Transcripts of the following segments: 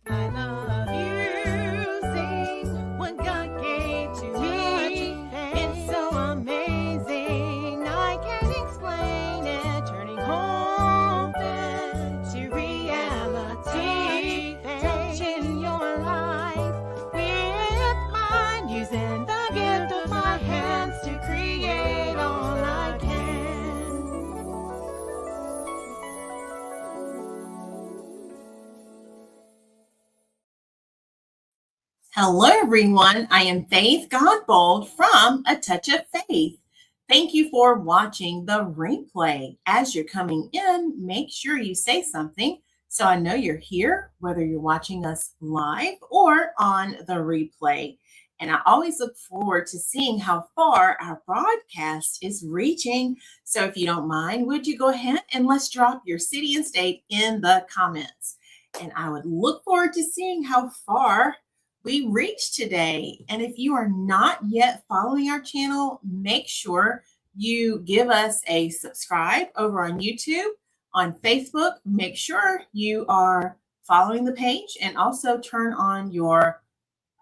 I love using what God gave to me. It's so amazing. I can't explain it. Turning hope to reality. Touching your life with mine. Using the gift of my hands to create all I can. Hello, everyone. I am Faith Godbold from A Touch of Faith. Thank you for watching the replay. As you're coming in, make sure you say something so I know you're here, whether you're watching us live or on the replay. And I always look forward to seeing how far our broadcast is reaching. So if you don't mind, would you go ahead and let's drop your city and state in the comments. And I would look forward to seeing how far we reached today. And if you are not yet following our channel, make sure you give us a subscribe over on YouTube, on Facebook. Make sure you are following the page and also turn on your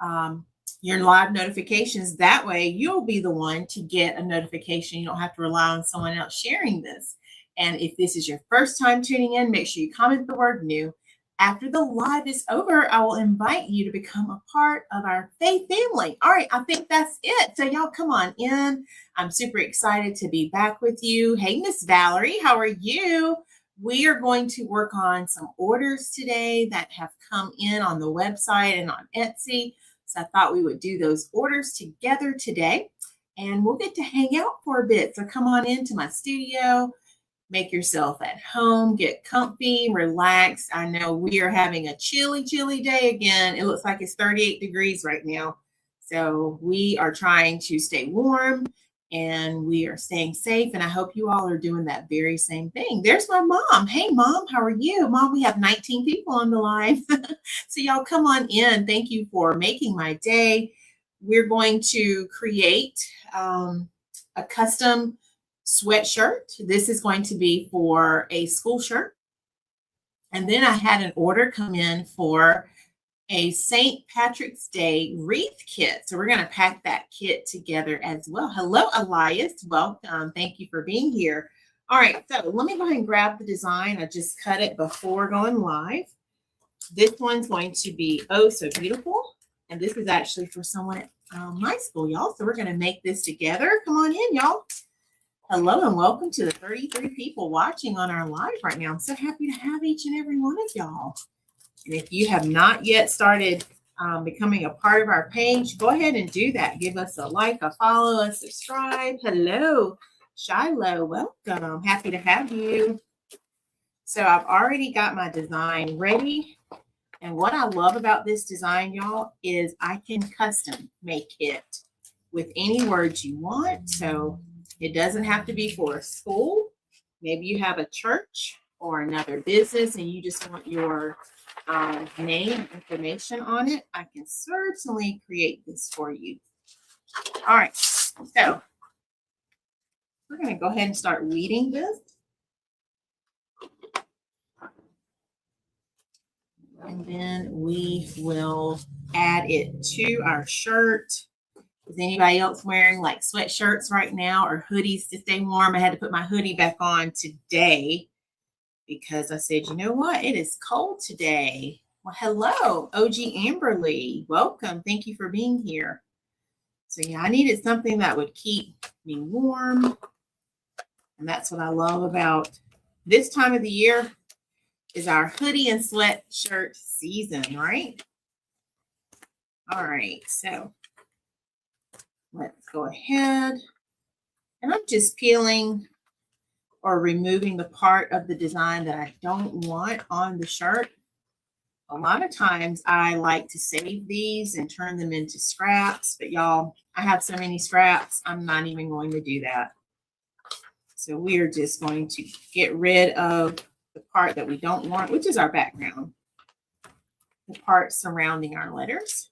live notifications. That way you'll be the one to get a notification. You don't have to rely on someone else sharing this. And if this is your first time tuning in, make sure you comment the word new. After the live is over, I will invite you to become a part of our faith family. All right, I think that's it. So y'all come on in. I'm super excited to be back with you. Hey, Miss Valerie, how are you? We are going to work on some orders today that have come in on the website and on Etsy. So I thought we would do those orders together today, and we'll get to hang out for a bit. So come on into my studio. Make yourself at home, get comfy, relax. I know we are having a chilly day again. It looks like it's 38 degrees right now. So we are trying to stay warm and we are staying safe. And I hope you all are doing that very same thing. There's my mom. Hey, Mom, how are you? Mom, we have 19 people on the line. So y'all come on in. Thank you for making my day. We're going to create a custom sweatshirt. This is going to be for a school shirt. And then I had an order come in for a St. Patrick's Day wreath kit. So we're going to pack that kit together as well. Hello, Elias. Welcome. Thank you for being here. All right, so let me go ahead and grab the design. I just cut it before going live. This one's going to be oh so beautiful. And this is actually for someone at my school, y'all. So we're going to make this together. Come on in, y'all. Hello and welcome to the 33 people watching on our live right now. I'm so happy to have each and every one of y'all. And if you have not yet started becoming a part of our page, go ahead and do that. Give us a like, a follow, a subscribe. Hello, Shiloh. Welcome. Happy to have you. So I've already got my design ready. And what I love about this design, y'all, is I can custom make it with any words you want. So it doesn't have to be for a school. Maybe you have a church or another business and you just want your name information on it. I can certainly create this for you. All right, so we're going to go ahead and start weeding this. And then we will add it to our shirt. Is anybody else wearing like sweatshirts right now or hoodies to stay warm? I had to put my hoodie back on today because I said, you know what? It is cold today. Well, hello, OG Amberly. Welcome. Thank you for being here. So yeah, I needed something that would keep me warm. And that's what I love about this time of the year is our hoodie and sweatshirt season, right? All right, so let's go ahead. And I'm just peeling or removing the part of the design that I don't want on the shirt. A lot of times I like to save these and turn them into scraps, but y'all, I have so many scraps, I'm not even going to do that. So we are just going to get rid of the part that we don't want, which is our background, the part surrounding our letters.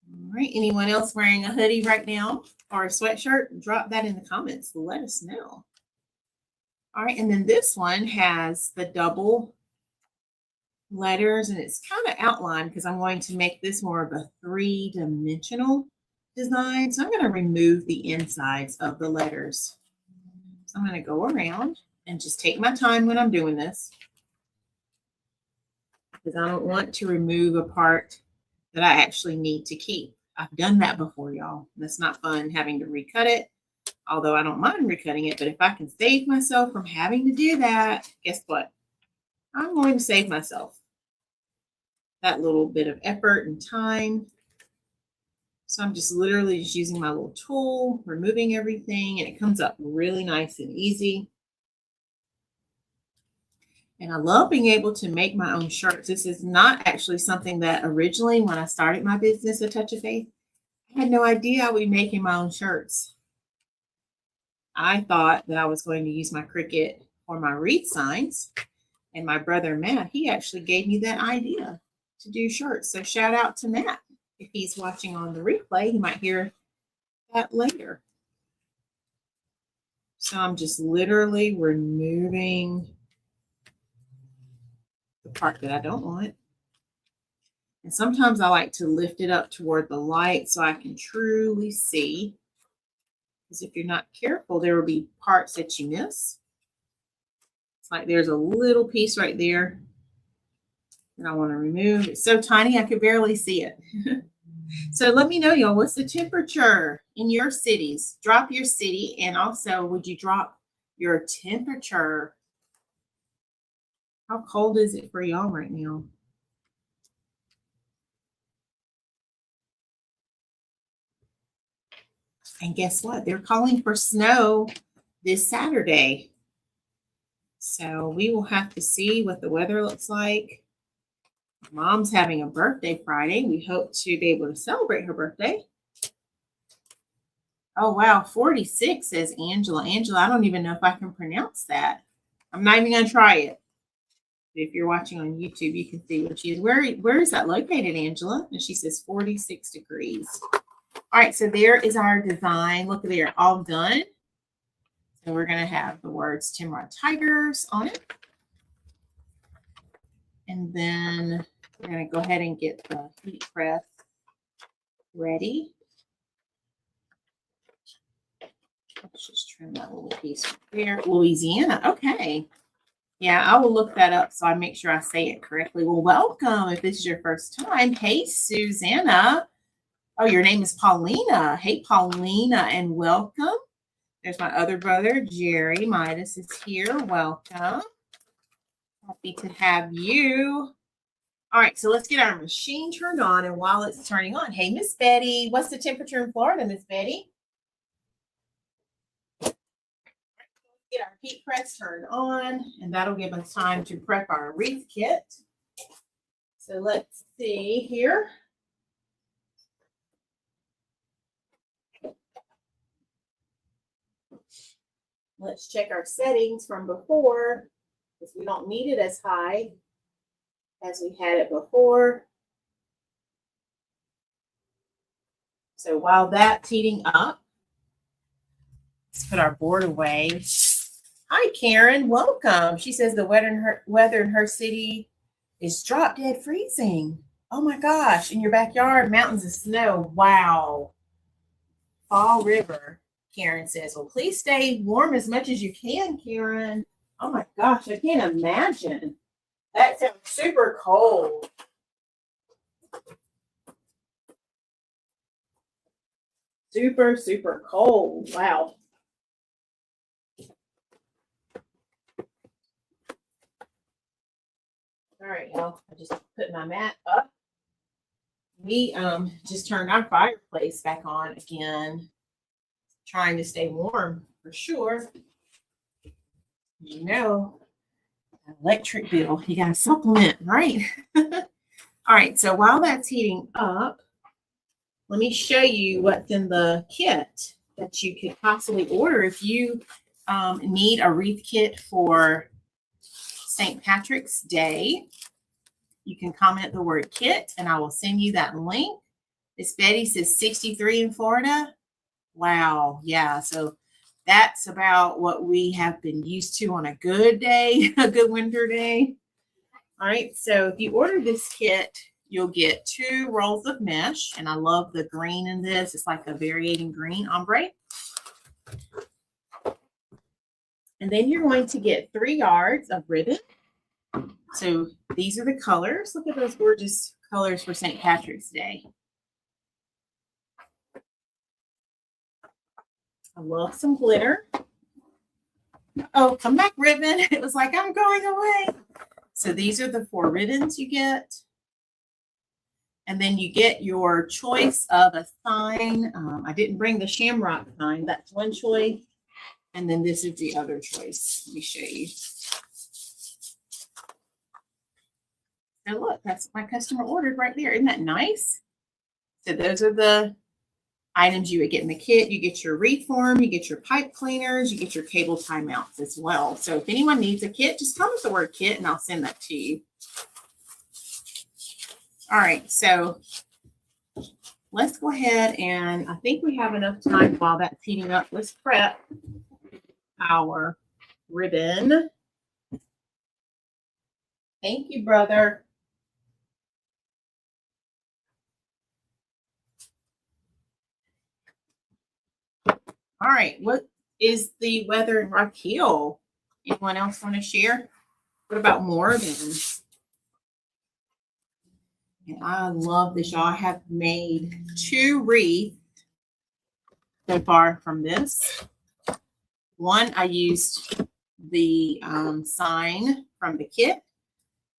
All right, anyone else wearing a hoodie right now or a sweatshirt? Drop that in the comments. Let us know. All right, and then this one has the double letters, and it's kind of outlined because I'm going to make this more of a three-dimensional design. So I'm going to remove the insides of the letters. So I'm going to go around and just take my time when I'm doing this, because I don't want to remove a part that I actually need to keep. I've done that before, y'all. That's not fun having to recut it, although I don't mind recutting it. But if I can save myself from having to do that, guess what? I'm going to save myself that little bit of effort and time. So I'm just literally just using my little tool, removing everything, and it comes up really nice and easy. And I love being able to make my own shirts. This is not actually something that originally, when I started my business, A Touch of Faith, I had no idea I would be making my own shirts. I thought that I was going to use my Cricut for my wreath signs. And my brother, Matt, he actually gave me that idea to do shirts. So shout out to Matt. If he's watching on the replay, he might hear that later. So I'm just literally removing the part that I don't want. And sometimes I like to lift it up toward the light so I can truly see. Because if you're not careful, there will be parts that you miss. It's like there's a little piece right there that I want to remove. It's so tiny I could barely see it. So let me know, y'all, what's the temperature in your cities? Drop your city, and also would you drop your temperature? How cold is it for y'all right now? And guess what? They're calling for snow this Saturday. So we will have to see what the weather looks like. Mom's having a birthday Friday. We hope to be able to celebrate her birthday. Oh, wow. 46, says Angela. Angela, I don't even know if I can pronounce that. I'm not even going to try it. If you're watching on YouTube, you can see what she is. Where is that located, Angela? And she says 46 degrees. All right, so there is our design. Look, they're all done. So we're going to have the words Timrod Tigers on it. And then we're going to go ahead and get the heat press ready. Let's just trim that little piece right there. Louisiana. Okay. Yeah, I will look that up so I make sure I say it correctly. Well, welcome if this is your first time. Hey, Susanna. Oh, your name is Paulina. Hey, Paulina, and welcome. There's my other brother, Jerry Midas is here. Welcome. Happy to have you. All right, so let's get our machine turned on. And while it's turning on, hey, Miss Betty, what's the temperature in Florida, Miss Betty? Let's get our heat press turned on, and that'll give us time to prep our wreath kit. So let's see here. Let's check our settings from before, because we don't need it as high as we had it before. So while that's heating up, let's put our board away. Hi, Karen. Welcome. She says the weather in her city is drop dead freezing. Oh my gosh. In your backyard, mountains of snow. Wow. Fall River. Karen says, well, please stay warm as much as you can, Karen. Oh my gosh, I can't imagine. That sounds super cold. Super, super cold. Wow. All right, y'all. I just put my mat up. We just turned our fireplace back on again. Trying to stay warm for sure. You know, electric bill, you got to supplement, right? All right, so while that's heating up, let me show you what's in the kit that you could possibly order if you need a wreath kit for St. Patrick's Day. You can comment the word kit and I will send you that link. Miss Betty says 63 in Florida. Wow. Yeah. So That's about what we have been used to on a good day, a good winter day. All right, so if you order this kit, you'll get 2 rolls of mesh, and I love the green in this. It's like a variating green ombre. And then you're going to get 3 yards of ribbon. So these are the colors. Look at those gorgeous colors for St. Patrick's Day. I love some glitter. Oh, come back, ribbon. It was like, I'm going away. So these are the 4 ribbons you get. And then you get your choice of a sign. I didn't bring the shamrock sign. That's one choice. And then this is the other choice. Let me show you. Now look, that's what my customer ordered right there. Isn't that nice? So those are the items you would get in the kit. You get your wreath form, you get your pipe cleaners, you get your cable tie mounts as well. So if anyone needs a kit, just comment the word kit and I'll send that to you. All right, so let's go ahead, and I think we have enough time while that's heating up. Let's prep our ribbon. Thank you, brother. All right, what is the weather in Rock Hill? Anyone else want to share? What about Morgan? And I love this, y'all. I have made 2 wreaths so far from this. One, I used the sign from the kit.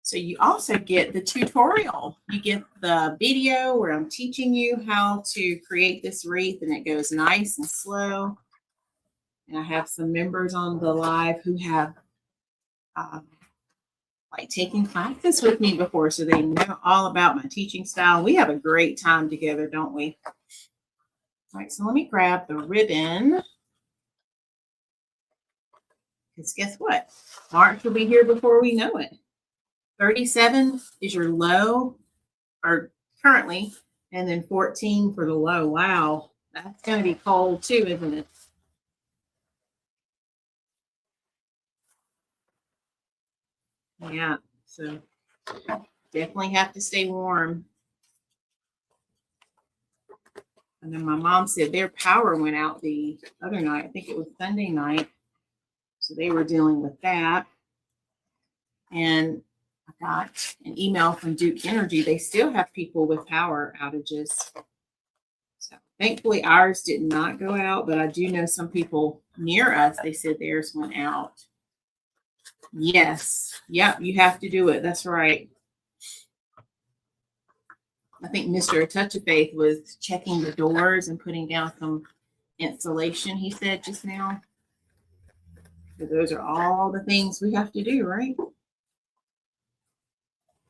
So you also get the tutorial. You get the video where I'm teaching you how to create this wreath, and it goes nice and slow. And I have some members on the live who have like taken classes with me before, so they know all about my teaching style. We have a great time together, don't we? All right, so let me grab the ribbon. Because guess what? March will be here before we know it. 37 is your low, or currently, and then 14 for the low. Wow, that's going to be cold too, isn't it? Yeah, so definitely have to stay warm. And then my mom said their power went out the other night. I think it was Sunday night. So they were dealing with that. And I got an email from Duke Energy. They still have people with power outages. So thankfully ours did not go out, but I do know some people near us, they said theirs went out. Yes. Yep, you have to do it. That's right. I think Mr. A Touch of Faith was checking the doors and putting down some insulation, he said just now. So those are all the things we have to do, right?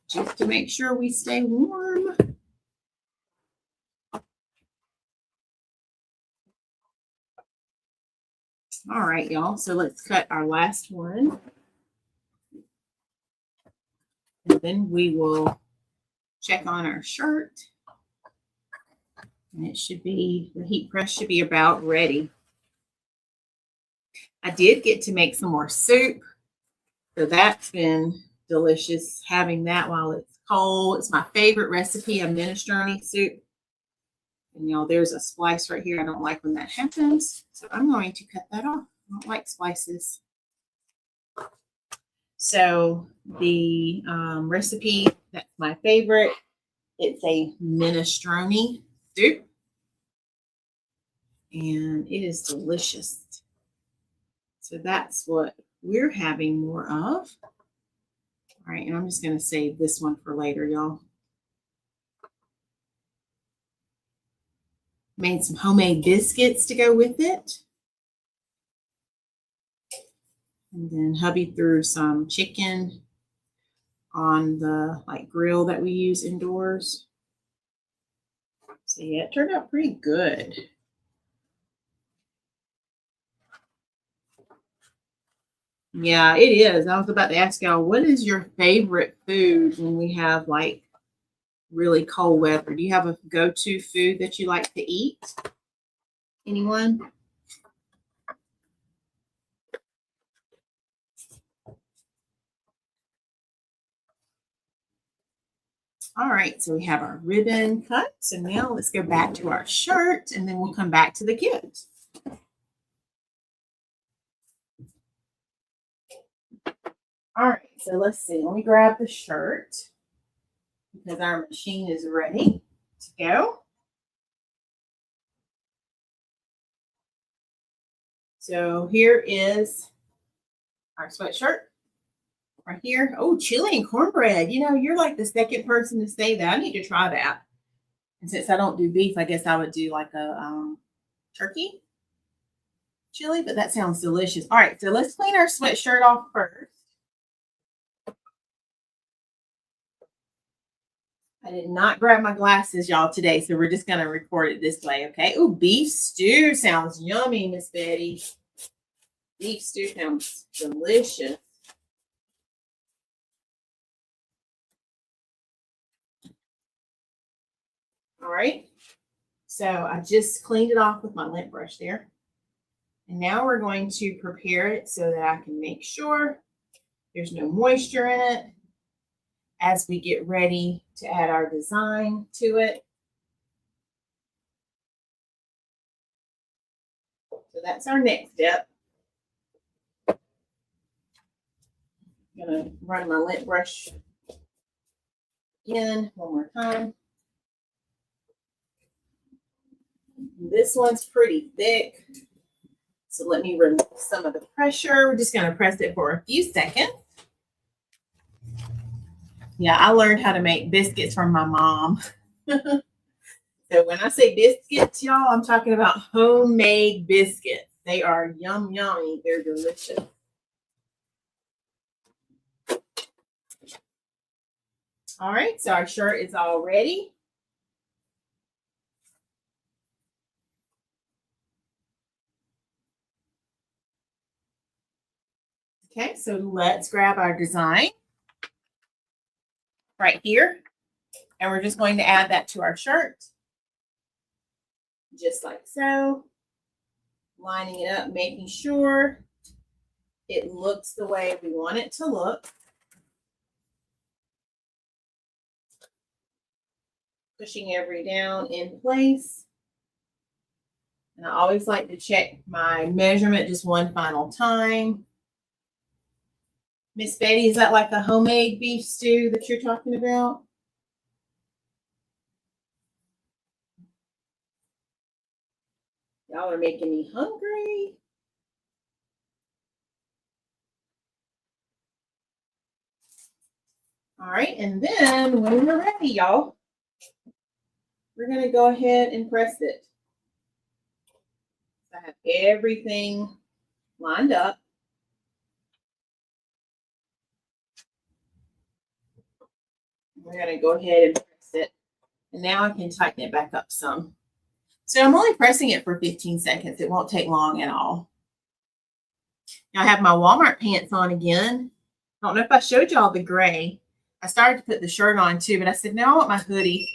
Just to make sure we stay warm. All right, y'all. So let's cut our last one. And then we will check on our shirt. And it should be, the heat press should be about ready. I did get to make some more soup. So that's been delicious, having that while it's cold. It's my favorite recipe, a minestrone soup. And y'all, there's a splice right here. I don't like when that happens. So I'm going to cut that off. I don't like slices. So the recipe, that's my favorite. It's a minestrone soup. And it is delicious. So that's what we're having more of. All right, and I'm just going to save this one for later, y'all. Made some homemade biscuits to go with it. And then hubby threw some chicken on the grill that we use indoors. So yeah, it turned out pretty good. Yeah, it is. I was about to ask y'all, what is your favorite food when we have really cold weather? Do you have a go-to food that you like to eat? Anyone? All right, so we have our ribbon cut. So now let's go back to our shirt and then we'll come back to the kit. All right, so let's see. Let me grab the shirt because our machine is ready to go. So here is our sweatshirt right here. Oh, chili and cornbread. You know, you're like the second person to say that. I need to try that. And since I don't do beef, I guess I would do like a turkey chili, but that sounds delicious. All right, so let's clean our sweatshirt off first. I did not grab my glasses, y'all, today, so we're just going to record it this way, okay? Oh, beef stew sounds yummy, Miss Betty. Beef stew sounds delicious. All right, so I just cleaned it off with my lint brush there. And now we're going to prepare it so that I can make sure there's no moisture in it as we get ready to add our design to it. So that's our next step. I'm gonna run my lint brush in one more time. This one's pretty thick, so let me remove some of the pressure. We're just going to press it for a few seconds. Yeah, I learned how to make biscuits from my mom. So when I say biscuits, y'all, I'm talking about homemade biscuits. They are yummy. They're delicious. All right, so our shirt is all ready. Okay, so let's grab our design right here. And we're just going to add that to our shirt. Just like so. Lining it up, making sure it looks the way we want it to look. Pushing every down in place. And I always like to check my measurement just one final time. Miss Betty, is that like a homemade beef stew that you're talking about? Y'all are making me hungry. All right, and then when we're ready, y'all, we're going to go ahead and press it. I have everything lined up. We're going to go ahead and press it. And now I can tighten it back up some. So I'm only pressing it for 15 seconds. It won't take long at all. Now I have my Walmart pants on again. I don't know if I showed y'all the gray. I started to put the shirt on too, but I said, no, I want my hoodie.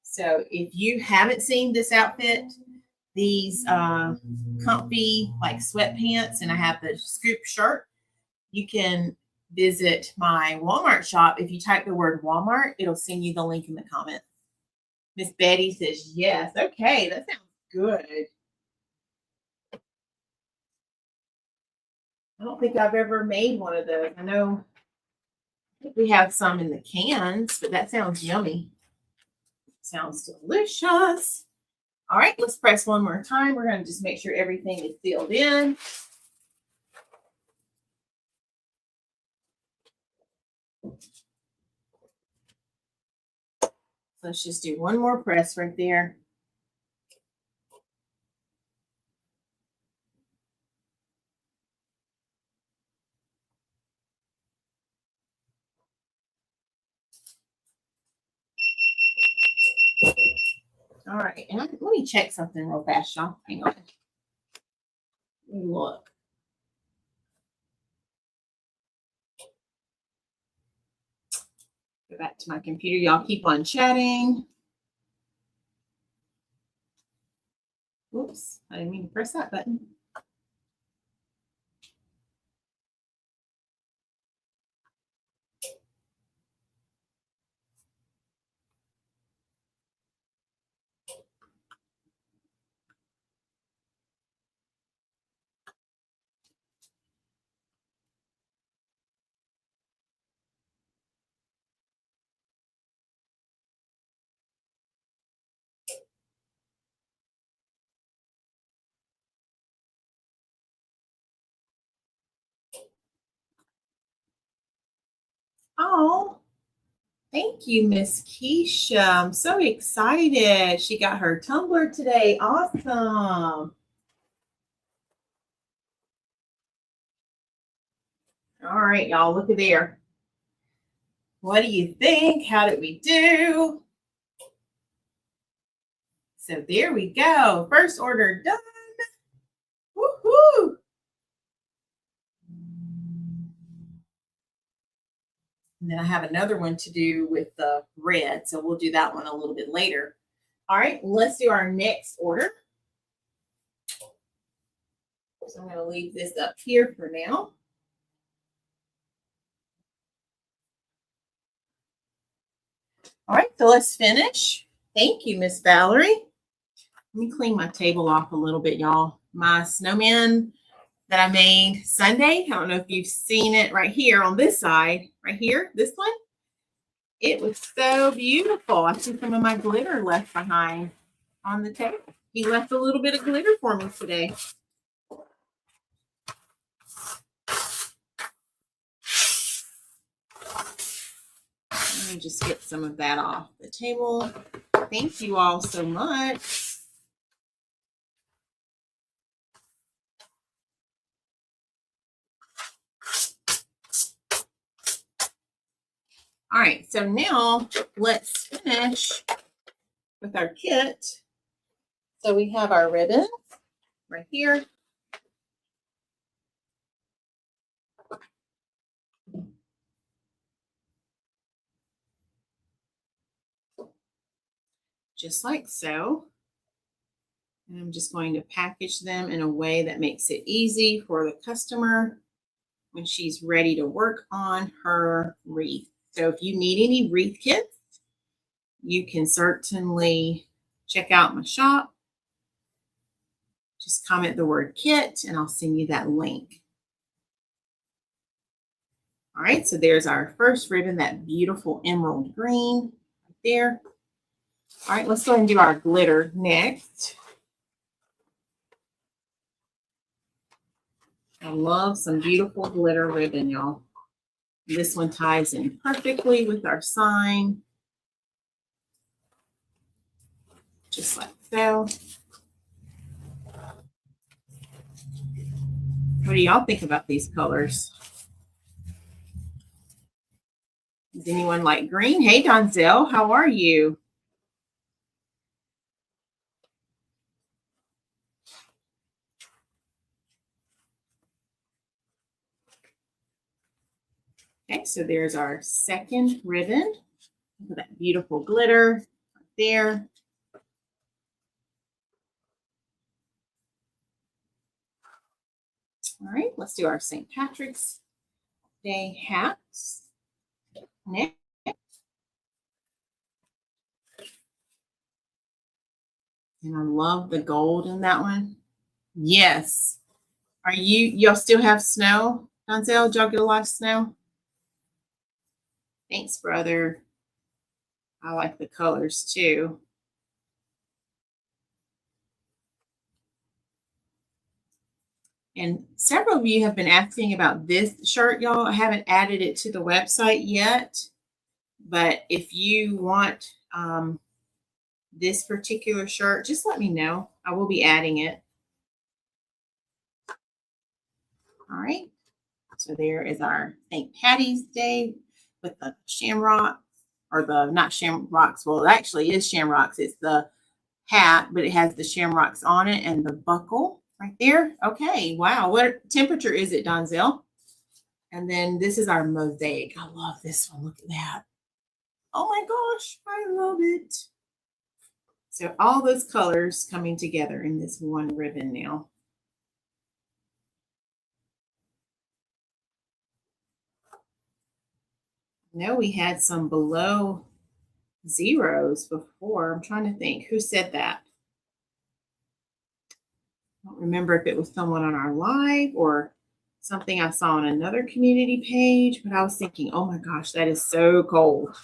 So if you haven't seen this outfit, these comfy like sweatpants, and I have the scoop shirt, you can visit my Walmart shop. If you type the word Walmart, it'll send you the link in the comments. Miss Betty says, yes. Okay, that sounds good. I don't think I've ever made one of those. I know we have some in the cans, but that sounds yummy. Sounds delicious. All right, let's press one more time. We're going to just make sure everything is sealed in. Let's just do one more press right there. All right, and let me check something real fast, y'all. Hang on. Let me look. Go back to my computer. Y'all keep on chatting. Oops, I didn't mean to press that button. Oh, thank you, Miss Keisha. I'm so excited. She got her tumbler today. Awesome. All right, y'all, look at there. What do you think? How did we do? So there we go. First order done. Woohoo! And then I have another one to do with the red. So we'll do that one a little bit later. All right, let's do our next order. So I'm going to leave this up here for now. All right, so let's finish. Thank you, Miss Valerie. Let me clean my table off a little bit, y'all. My snowman that I made Sunday. I don't know if you've seen it right here on this side, right here, this one. It was so beautiful. I see some of my glitter left behind on the table. He left a little bit of glitter for me today. Let me just get some of that off the table. Thank you all so much. All right, so now let's finish with our kit. So we have our ribbons right here. Just like so. And I'm just going to package them in a way that makes it easy for the customer when she's ready to work on her wreath. So if you need any wreath kits, you can certainly check out my shop. Just comment the word kit and I'll send you that link. All right, so there's our first ribbon, that beautiful emerald green right there. All right, let's go ahead and do our glitter next. I love some beautiful glitter ribbon, y'all. This one ties in perfectly with our sign. Just like so. What do y'all think about these colors? Does anyone like green? Hey, Donzel, how are you? Okay, so there's our second ribbon. Look at that beautiful glitter right there. All right, let's do our St. Patrick's Day hats next. And I love the gold in that one. Yes. Are y'all still have snow? Donzel, did y'all get a lot of snow? Thanks, brother. I like the colors too. And several of you have been asking about this shirt, y'all. I haven't added it to the website yet. But if you want this particular shirt, just let me know. I will be adding it. All right. So there is our St. Patty's Day with the shamrock, or the, not shamrocks. Well, it actually is shamrocks. It's the hat, but it has the shamrocks on it and the buckle right there. Okay. Wow. What temperature is it, Donzel? And then this is our mosaic. I love this one. Look at that. Oh my gosh. I love it. So all those colors coming together in this one ribbon now. I know we had some below zeros before. I'm trying to think who said that. I don't remember if it was someone on our live or something I saw on another community page, but I was thinking, oh my gosh, that is so cold.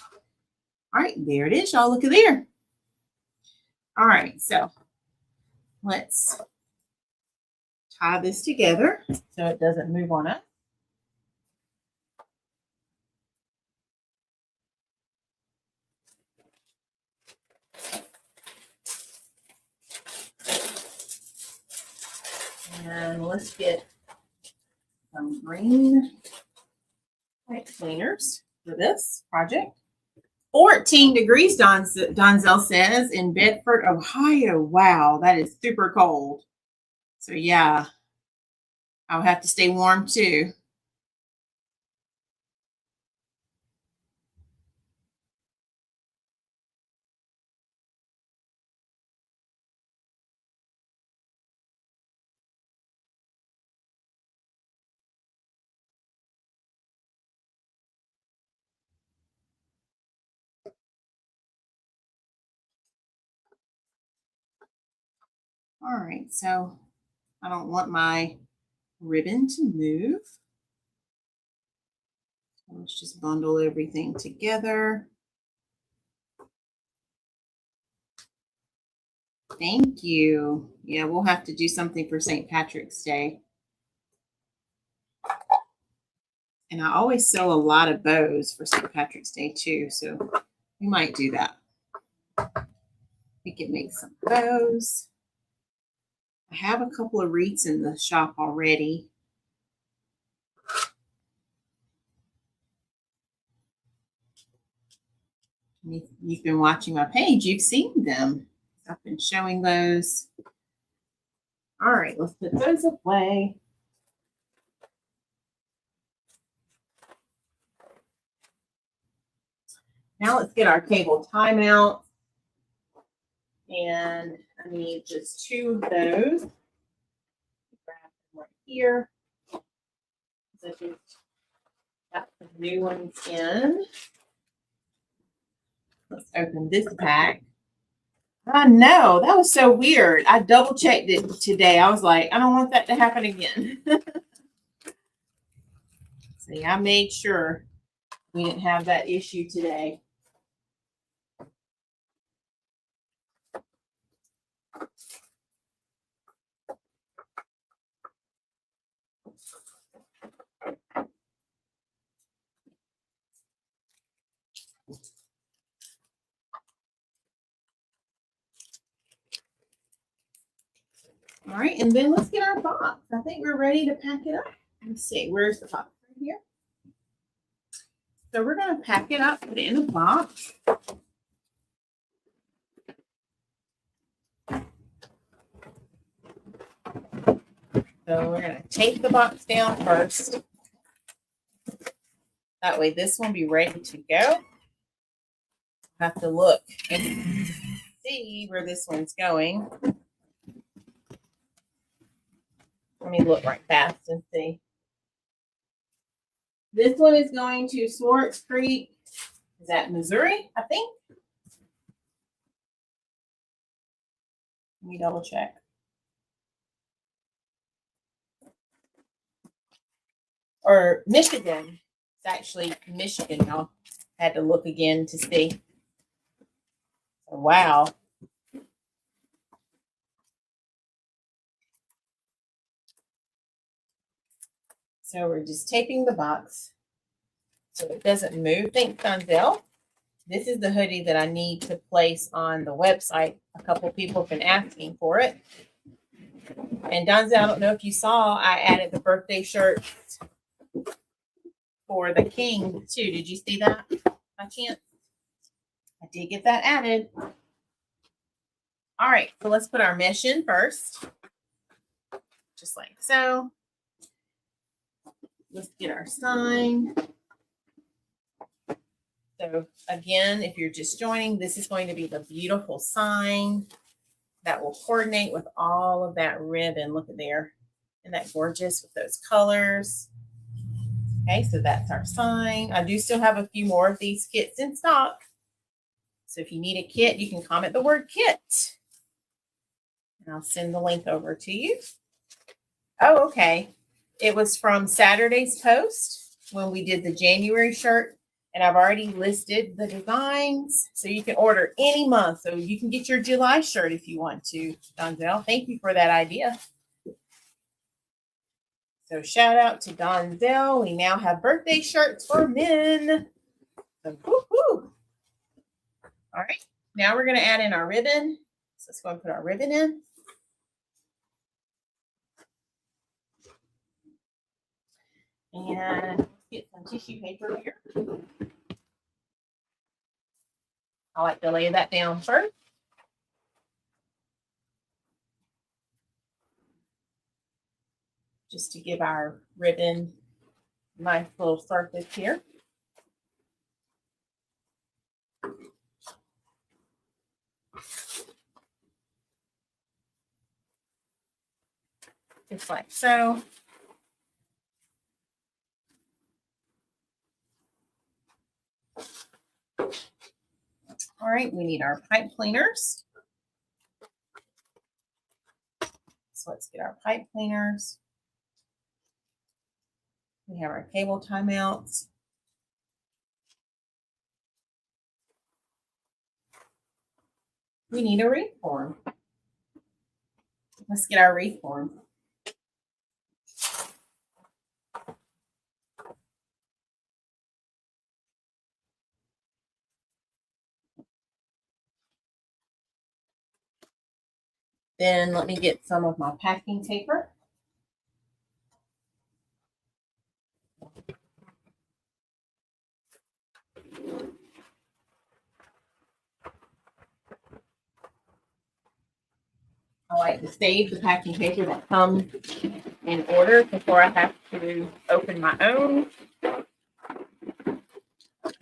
All right, there it is, y'all. Look at there. All right, so let's tie this together so it doesn't move on us. And let's get some green white cleaners for this project. 14 degrees, Donzel says, in Bedford, Ohio. Wow, that is super cold. So yeah, I'll have to stay warm too. All right, so I don't want my ribbon to move. So let's just bundle everything together. Thank you. Yeah, we'll have to do something for St. Patrick's Day. And I always sew a lot of bows for St. Patrick's Day too, so we might do that. We can make some bows. I have a couple of wreaths in the shop already. If you've been watching my page, you've seen them. I've been showing those. All right, let's put those away. Now let's get our cable tie mount. And I need just 2 of those. Grab them right here. So just got the new ones in. Let's open this pack. I know, that was so weird. I double checked it today. I was like, I don't want that to happen again. See, I made sure we didn't have that issue today. All right, and then let's get our box. I think we're ready to pack it up. Let's see, where's the box? Right here. So we're going to pack it up, put it in a box. So we're going to tape the box down first. That way this one will be ready to go. Have to look and see where this one's going. Let me look right fast and see. This one is going to Swartz Creek. Is that Missouri, I think? Let me double check. Or Michigan. It's actually Michigan. I had to look again to see. Oh, wow. So we're just taping the box so it doesn't move. Thanks, Donzel. This is the hoodie that I need to place on the website. A couple people have been asking for it. And Donzel, I don't know if you saw, I added the birthday shirt for the king too. Did you see that by chance? I did get that added. All right, so let's put our mesh in first. Just like so. Let's get our sign. So again, if you're just joining, this is going to be the beautiful sign that will coordinate with all of that ribbon. Look at there. Isn't that gorgeous with those colors? Okay, so that's our sign. I do still have a few more of these kits in stock. So if you need a kit, you can comment the word kit. And I'll send the link over to you. Oh, okay. It was from Saturday's post when we did the January shirt. And I've already listed the designs. So you can order any month. So you can get your July shirt if you want to, Donzel. Thank you for that idea. So shout out to Donzel. We now have birthday shirts for men. So, woo-hoo. All right. Now we're going to add in our ribbon. So let's go and put our ribbon in. And let's get some tissue paper here. I like to lay that down first. Just to give our ribbon a nice little surface here. Just like so. All right, we need our pipe cleaners. So let's get our pipe cleaners. We have our cable tie mounts. We need a wreath form. Let's get our wreath form. Then let me get some of my packing paper. I like to save the packing paper that comes in order before I have to open my own. Okay,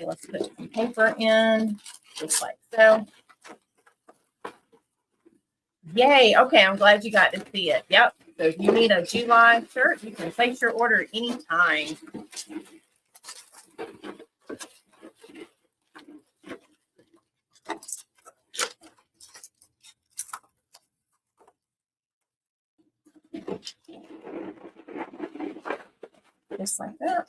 let's put some paper in, just like so. Yay, okay, I'm glad you got to see it. Yep, so if you need a July shirt, you can place your order anytime. Just like that.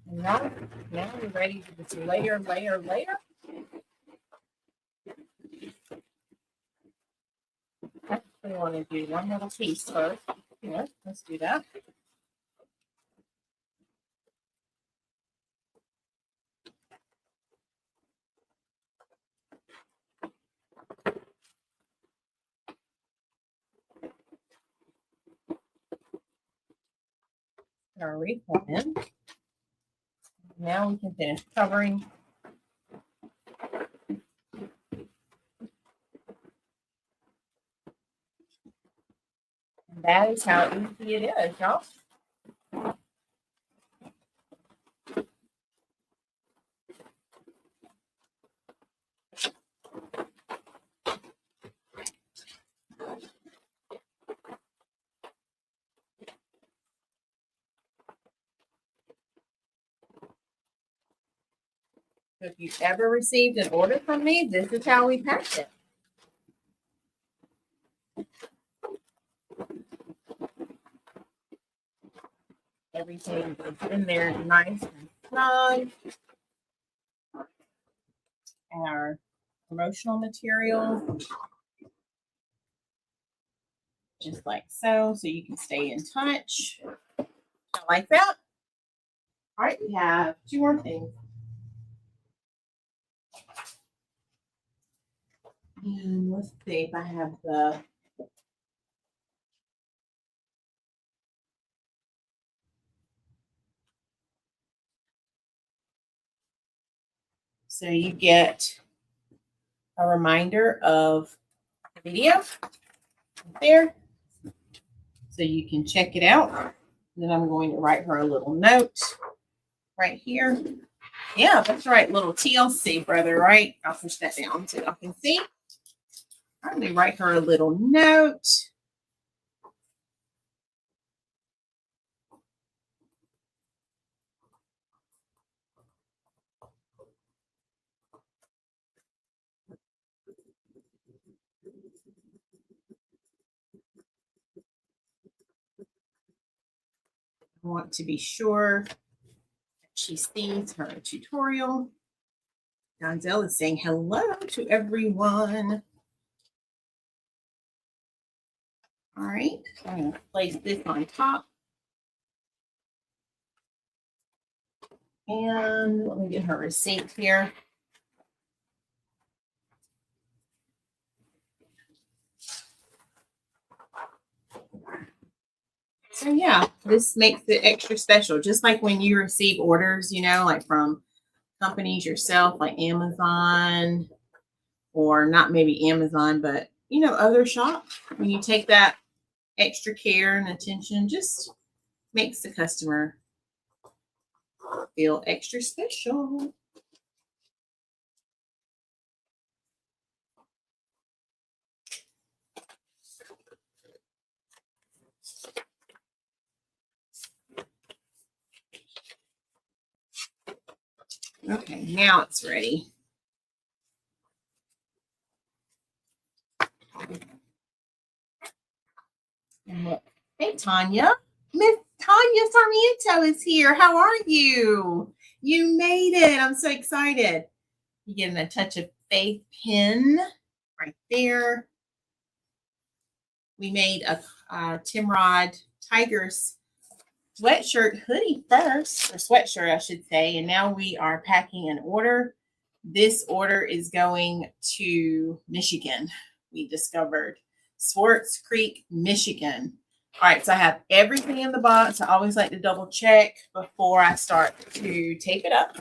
And now we're ready to just layer. We want to do one little piece first. Yeah, let's do that. Our wreath one in. Now we can finish covering. And that is how easy it is, y'all. So if you've ever received an order from me, this is how we pack it. Everything is in there nice and snug. Our promotional material, just like so you can stay in touch. I like that. All right, we have two more things. And let's see if I have the so you get a reminder of the video there. So you can check it out. Then I'm going to write her a little note right here. Yeah, that's right. Little TLC, brother, right? I'll push that down so y'all can see. I'm going to write her a little note. I want to be sure that she sees her tutorial. Donzel is saying hello to everyone. All right, I'm going to place this on top. And let me get her receipt here. So yeah, this makes it extra special. Just like when you receive orders, you know, like from companies yourself, like Amazon, or not maybe Amazon, but you know, other shops. When you take that extra care and attention, just makes the customer feel extra special. Okay, now it's ready. And look, hey Tanya, Miss Tanya Sarmiento is here. How are you? You made it. I'm so excited. You getting a touch of faith pin right there. We made a Timrod Tigers sweatshirt hoodie first, or sweatshirt, I should say. And now we are packing an order. This order is going to Michigan. We discovered Swartz Creek, Michigan. All right, so I have everything in the box. I always like to double check before I start to tape it up.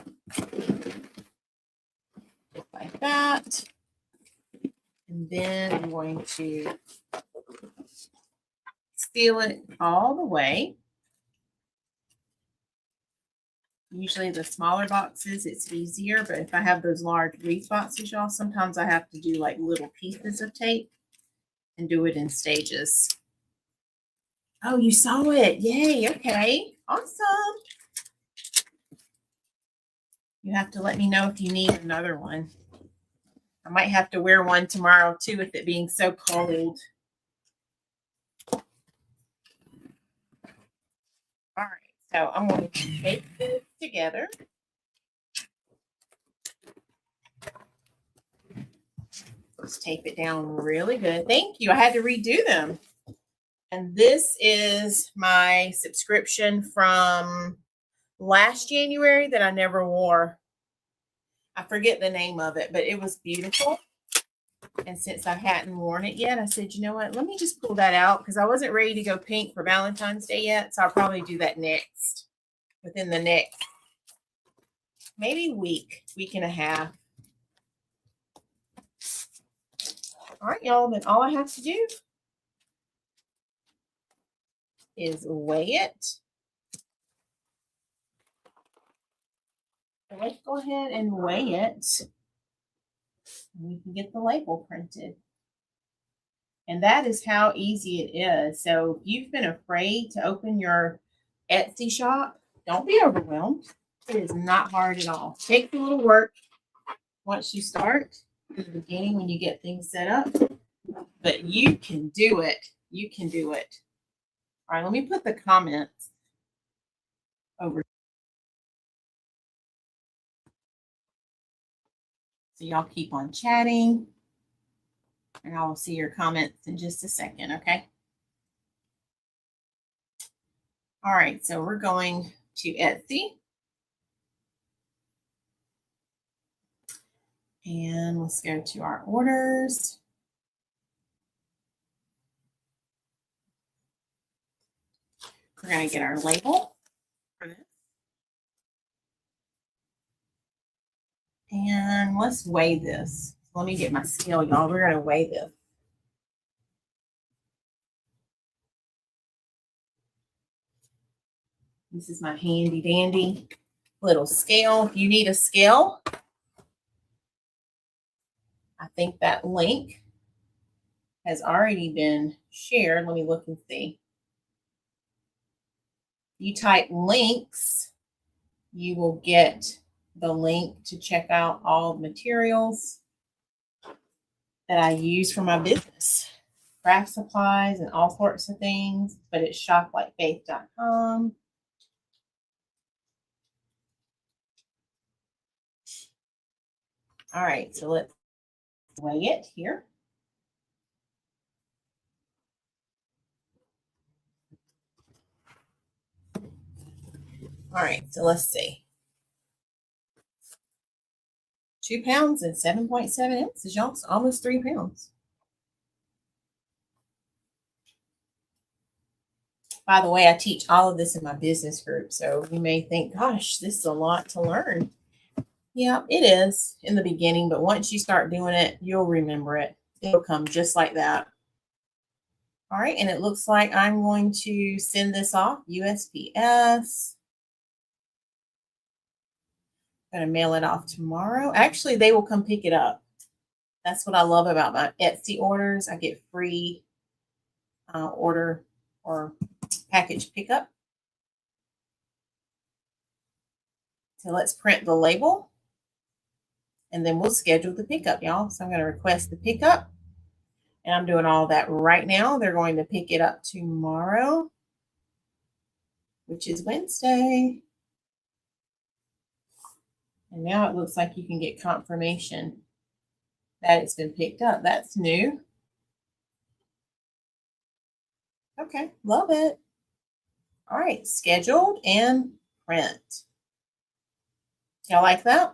Like that. And then I'm going to seal it all the way. Usually the smaller boxes, it's easier, but if I have those large wreath boxes, y'all, sometimes I have to do like little pieces of tape and do it in stages. Oh, you saw it. Yay. Okay. Awesome. You have to let me know if you need another one. I might have to wear one tomorrow too with it being so cold. All right. So I'm going to tape this together. Let's tape it down really good. Thank you. I had to redo them. And this is my subscription from last January that I never wore. I forget the name of it, but it was beautiful. And since I hadn't worn it yet, I said, you know what? Let me just pull that out because I wasn't ready to go pink for Valentine's Day yet. So I'll probably do that next, within the next maybe week and a half. All right, y'all. Then all I have to do is weigh it. So let's go ahead and weigh it. We can get the label printed. And that is how easy it is. So if you've been afraid to open your Etsy shop, don't be overwhelmed. It is not hard at all. Takes a little work once you start in the beginning when you get things set up, but you can do it. You can do it. All right, let me put the comments over so y'all keep on chatting, and I will see your comments in just a second, okay? All right, so we're going to Etsy. And let's go to our orders. We're going to get our label for this. And let's weigh this. Let me get my scale, y'all. We're going to weigh this. This is my handy dandy little scale. If you need a scale, I think that link has already been shared. Let me look and see. You type links, you will get the link to check out all the materials that I use for my business. Craft supplies and all sorts of things, but it's shoplikefaith.com. All right, so let's weigh it here. All right, so let's see. 2 pounds and 7.7 ounces, y'all. It's almost 3 pounds. By the way, I teach all of this in my business group, so you may think, gosh, this is a lot to learn. Yeah, it is in the beginning, but once you start doing it, you'll remember it. It'll come just like that. All right, and it looks like I'm going to send this off USPS. I'm going to mail it off tomorrow. Actually, they will come pick it up. That's what I love about my Etsy orders. I get free order or package pickup. So let's print the label and then we'll schedule the pickup, y'all. So I'm going to request the pickup and I'm doing all that right now. They're going to pick it up tomorrow, which is Wednesday. And now it looks like you can get confirmation that it's been picked up. That's new. Okay, love it. All right, scheduled and print. Y'all like that?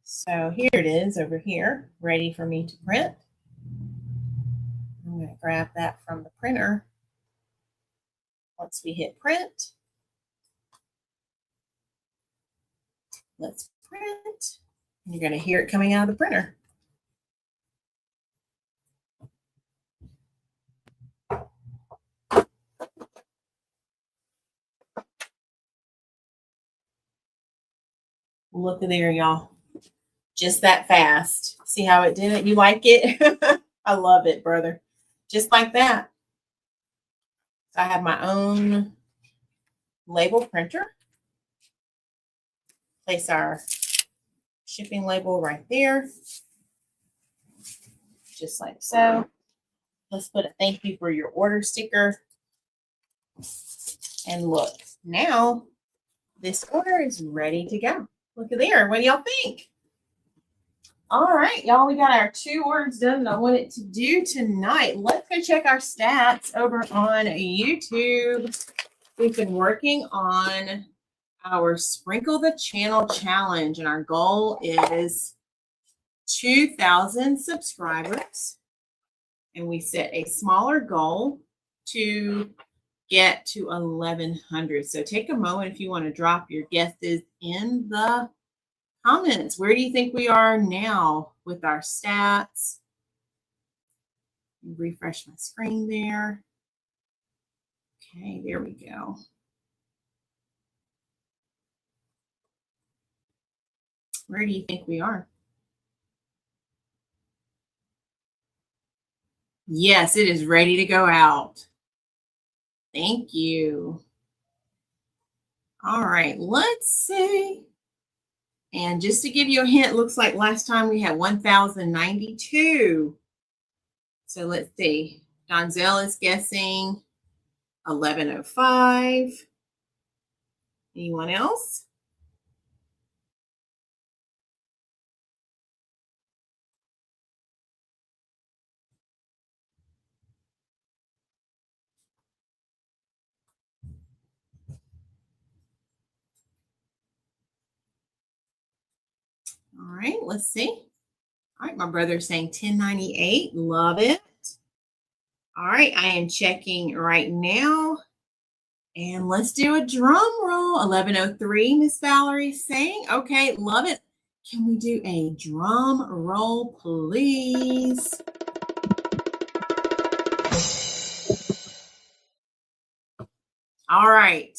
So here it is over here, ready for me to print. I'm going to grab that from the printer. Once we hit print, let's print. You're going to hear it coming out of the printer. Look at there, y'all. Just that fast. See how it did it? You like it? I love it, brother. Just like that. So I have my own label printer. Place our shipping label right there. Just like so. Let's put a thank you for your order sticker. And look, now this order is ready to go. Look at there. What do y'all think? All right, y'all, we got our 2 orders done that I wanted to do tonight. Let's go check our stats over on YouTube. We've been working on our Sprinkle the Channel challenge, and our goal is 2,000 subscribers. And we set a smaller goal to get to 1,100. So take a moment if you want to drop your guesses in the comments. Where do you think we are now with our stats? Refresh my screen there. Okay, there we go. Where do you think we are? Yes, it is ready to go out. Thank you. All right, let's see. And just to give you a hint, looks like last time we had 1,092. So let's see. Donzel is guessing 1,105. Anyone else? All right, let's see. All right, my brother's saying 1098. Love it. All right, I am checking right now. And let's do a drum roll. 1103, Miss Valerie's saying. Okay, love it. Can we do a drum roll, please? All right.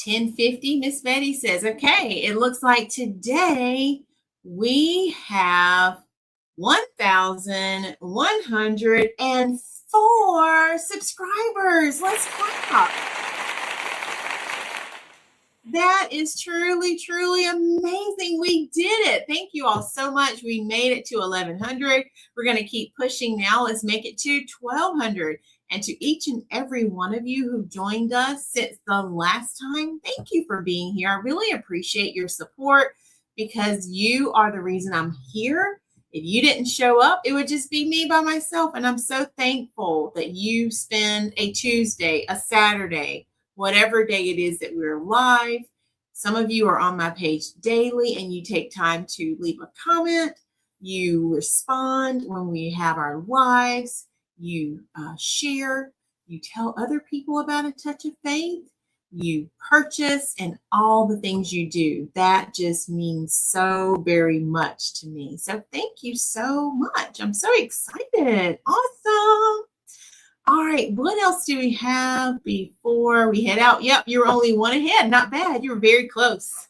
1050, Miss Betty says, okay, it looks like today we have 1,104 subscribers. Let's clap. That is truly, truly amazing. We did it. Thank you all so much. We made it to 1,100. We're going to keep pushing now. Let's make it to 1,200. And to each and every one of you who joined us since the last time, thank you for being here. I really appreciate your support because you are the reason I'm here. If you didn't show up, it would just be me by myself. And I'm so thankful that you spend a Tuesday, a Saturday, whatever day it is that we're live. Some of you are on my page daily and you take time to leave a comment. You respond when we have our lives. You share. You tell other people about A Touch of Faith. You purchase, and all the things you do. That just means so very much to me. So thank you so much. I'm so excited. Awesome. All right, what else do we have before we head out? Yep, you were only one ahead. Not bad. You were very close.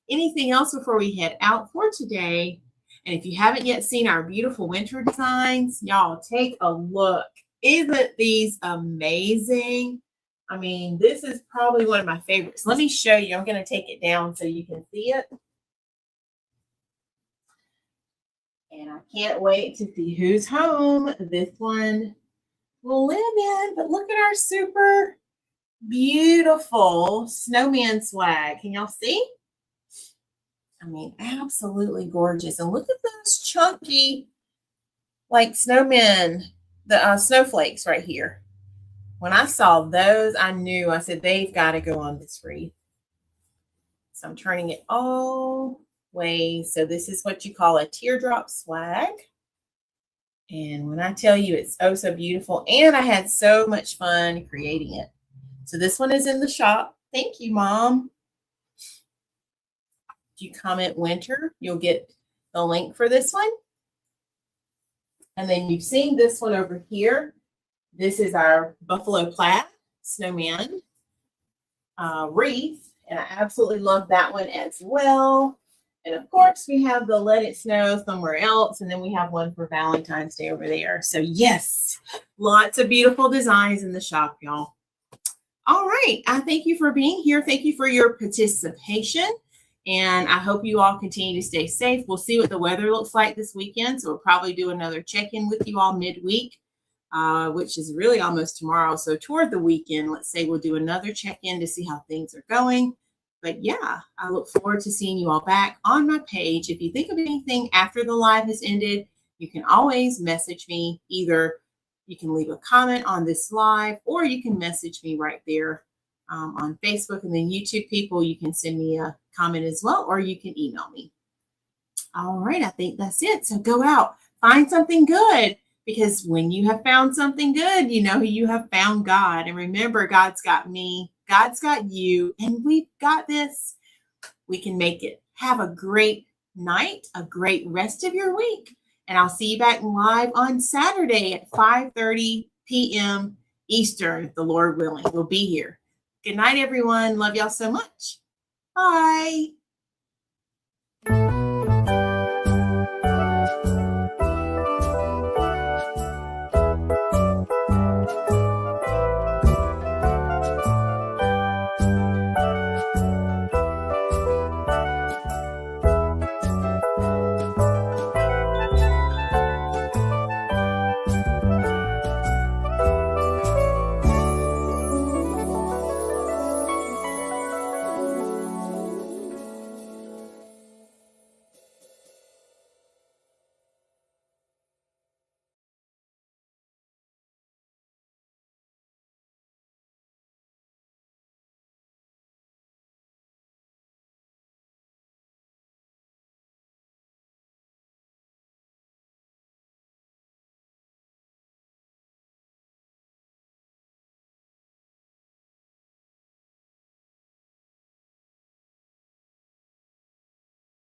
Anything else before we head out for today? And if you haven't yet seen our beautiful winter designs, y'all take a look. Isn't these amazing? I mean, this is probably one of my favorites. Let me show you. I'm going to take it down so you can see it. And I can't wait to see who's home this one will live in. But look at our super beautiful snowman swag. Can y'all see? I mean, absolutely gorgeous. And look at those chunky, like snowmen, the snowflakes right here. When I saw those, I knew, I said, they've got to go on this wreath. So I'm turning it all ways. So this is what you call a teardrop swag. And when I tell you it's oh so beautiful, and I had so much fun creating it. So this one is in the shop. Thank you, Mom. If you comment winter, you'll get the link for this one. And then you've seen this one over here. This is our buffalo plaid snowman wreath. And I absolutely love that one as well. And of course, we have the Let It Snow Somewhere Else. And then we have one for Valentine's Day over there. So yes, lots of beautiful designs in the shop, y'all. All right. I thank you for being here. Thank you for your participation. And I hope you all continue to stay safe. We'll see what the weather looks like this weekend. So we'll probably do another check-in with you all midweek, which is really almost tomorrow. So toward the weekend, let's say we'll do another check-in to see how things are going. But yeah, I look forward to seeing you all back on my page. If you think of anything after the live has ended, you can always message me. Either you can leave a comment on this live, or you can message me right there on Facebook. And then YouTube people, you can send me a comment as well, or you can email me. All right, I think that's it. So go out, find something good, because when you have found something good, you know you have found God. And remember, God's got me, God's got you, and we've got this. We can make it. Have a great night, a great rest of your week. And I'll see you back live on Saturday at 5:30 p.m. Eastern, the Lord willing. We'll be here. Good night, everyone. Love y'all so much. Bye.